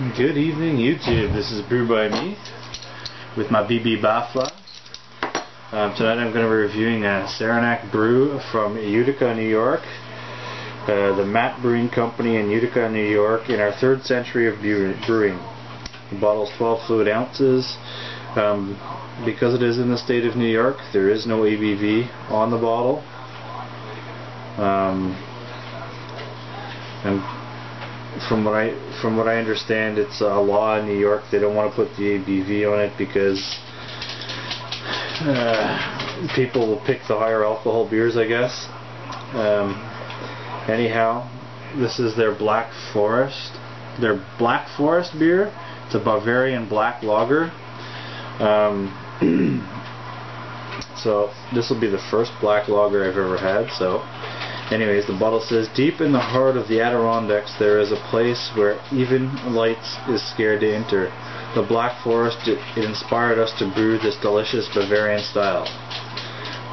Good evening, YouTube. This is Brew by Me with my BB Bafla. Tonight I'm going to be reviewing a Saranac brew from Utica, New York. The Matt Brewing Company in Utica, New York, in our 3rd century of brewing. The bottle's 12 fluid ounces. Because it is in the state of New York, there is no ABV on the bottle. And from what I understand, it's a law in New York. They don't want to put the ABV on it because people will pick the higher alcohol beers, I guess. Anyhow, this is their Black Forest. Their Black Forest beer. It's a Bavarian black lager. So this will be the first black lager I've ever had. So anyways, the bottle says, "Deep in the heart of the Adirondacks there is a place where even light is scared to enter. The Black Forest, it inspired us to brew this delicious Bavarian style.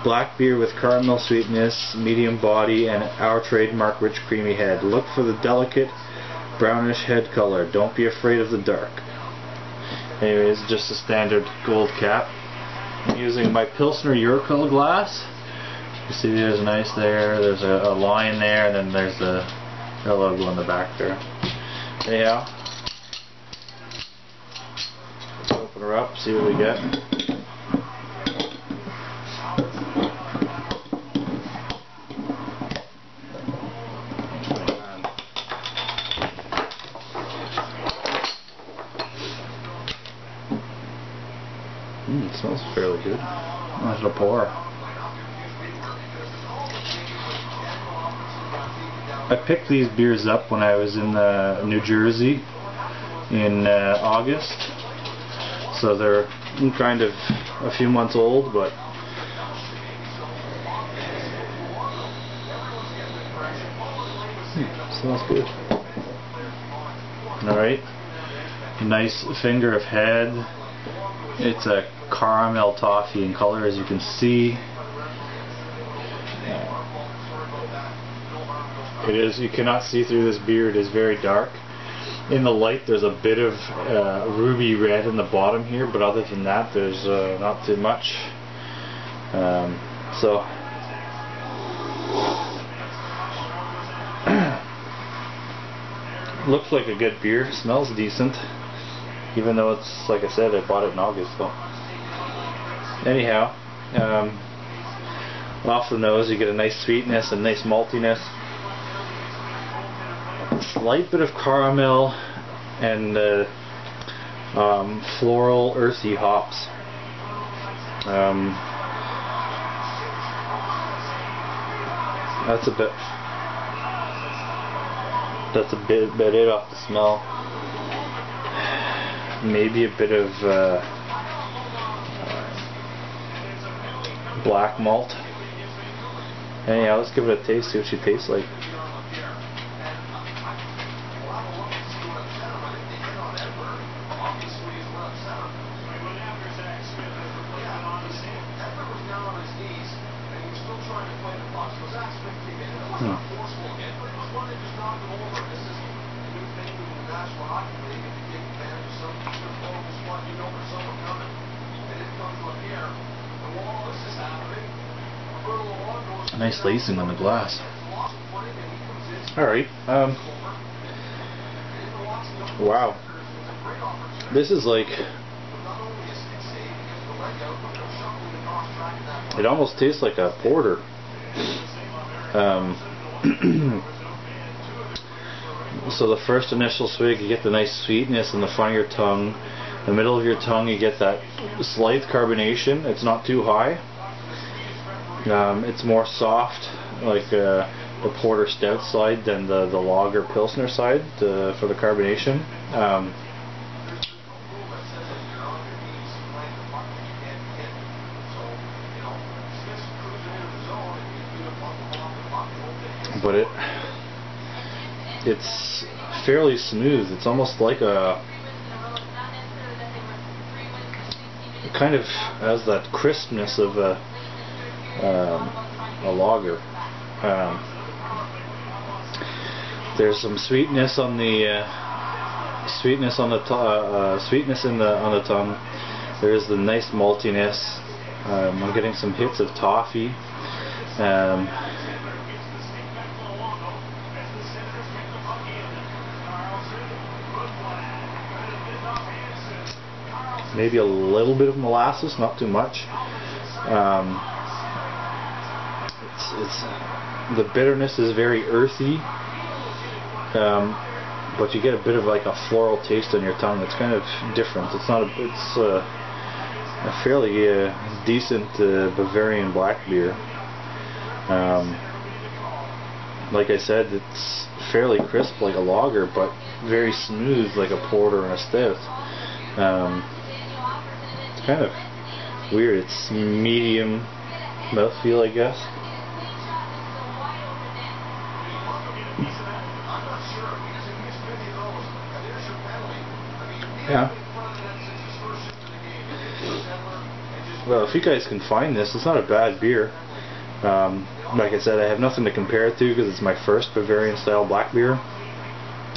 Black beer with caramel sweetness, medium body, and our trademark rich creamy head. Look for the delicate brownish head color. Don't be afraid of the dark." Anyways, just a standard gold cap. I'm using my Pilsner Urquell glass. You see there's nice there, there's a line there, and then there's the logo in the back there. Anyhow, let's open her up, see what we get. It smells fairly good. Nice little pour. I picked these beers up when I was in New Jersey in August, so they're kind of a few months old, but smells good. Alright, nice finger of head. It's a caramel toffee in color, as you can see. It is, you cannot see through this beer, it is very dark. In the light there's a bit of ruby red in the bottom here, but other than that there's not too much. So looks like a good beer, smells decent, even though it's, like I said, I bought it in August though. Anyhow, off the nose you get a nice sweetness and nice maltiness. Slight bit of caramel and floral, earthy hops. That's a bit it off the smell. Maybe a bit of black malt. Anyhow, let's give it a taste, see what she tastes like. Nice lacing on the glass. Alright, wow. This is like, it almost tastes like a porter. So the first initial swig, you get the nice sweetness in the front of your tongue. The middle of your tongue, you get that slight carbonation. It's not too high. It's more soft, like the porter stout side, than the lager pilsner side for the carbonation. But it's fairly smooth. It's almost like it kind of has that crispness of a lager. There's some sweetness on the sweetness on the sweetness on the tongue. There is the nice maltiness. I'm getting some hits of toffee. Maybe a little bit of molasses, not too much. The bitterness is very earthy, but you get a bit of like a floral taste on your tongue. It's kind of different. It's not. It's a fairly decent Bavarian black beer. Like I said, it's fairly crisp like a lager, but very smooth like a porter and a stout. It's kind of weird. It's medium mouthfeel, I guess. Yeah. Well, if you guys can find this, it's not a bad beer. Like I said, I have nothing to compare it to because it's my first Bavarian style black beer.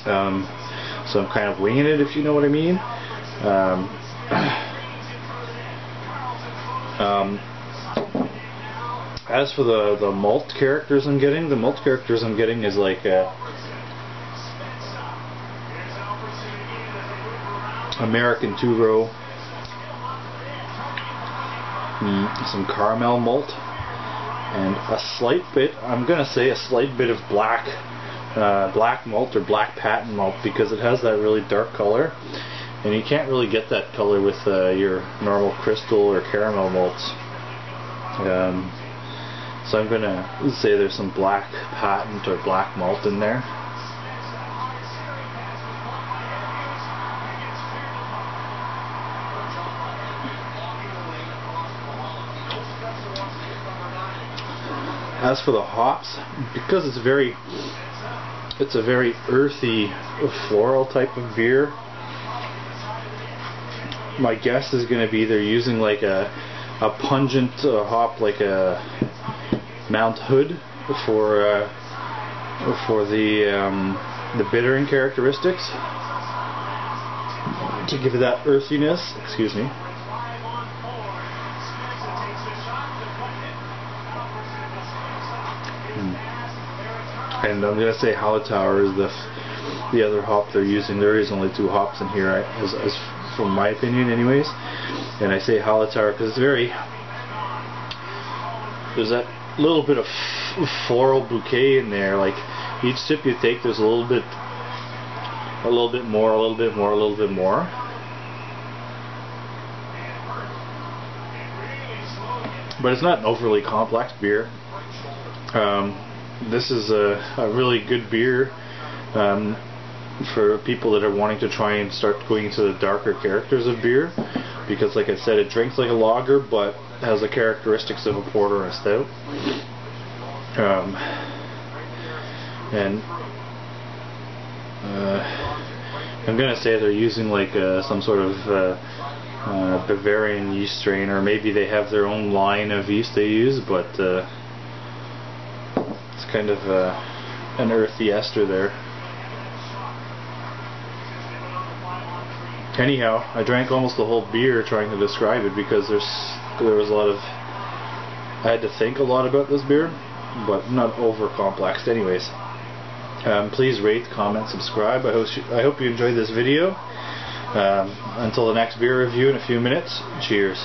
So I'm kind of winging it, if you know what I mean. As for the malt characters I'm getting, the malt characters I'm getting is like American two-row, some caramel malt, and a slight bit, I'm gonna say a slight bit of black malt or black patent malt, because it has that really dark color, and you can't really get that color with your normal crystal or caramel malts. So I'm gonna say there's some black patent or black malt in there. As for the hops, because it's a very earthy, floral type of beer, my guess is going to be they're using like a pungent hop, like a Mount Hood for the bittering characteristics, to give it that earthiness. Excuse me. And I'm going to say Hallertauer is the other hop they're using. There is only 2 hops in here, as from my opinion anyways. And I say Hallertauer because there's that little bit of floral bouquet in there. Like each sip you take, there's a little bit more, a little bit more, a little bit more. But it's not an overly complex beer. This is a really good beer for people that are wanting to try and start going into the darker characters of beer, because like I said, it drinks like a lager but has the characteristics of a porter and a stout. And I'm gonna say they're using like some sort of Bavarian yeast strain, or maybe they have their own line of yeast they use, but it's kind of an earthy ester there. Anyhow, I drank almost the whole beer trying to describe it, because there was a lot of, I had to think a lot about this beer, but not over complex. Anyways, please rate, comment, subscribe. I hope you enjoyed this video. Until the next beer review in a few minutes, cheers.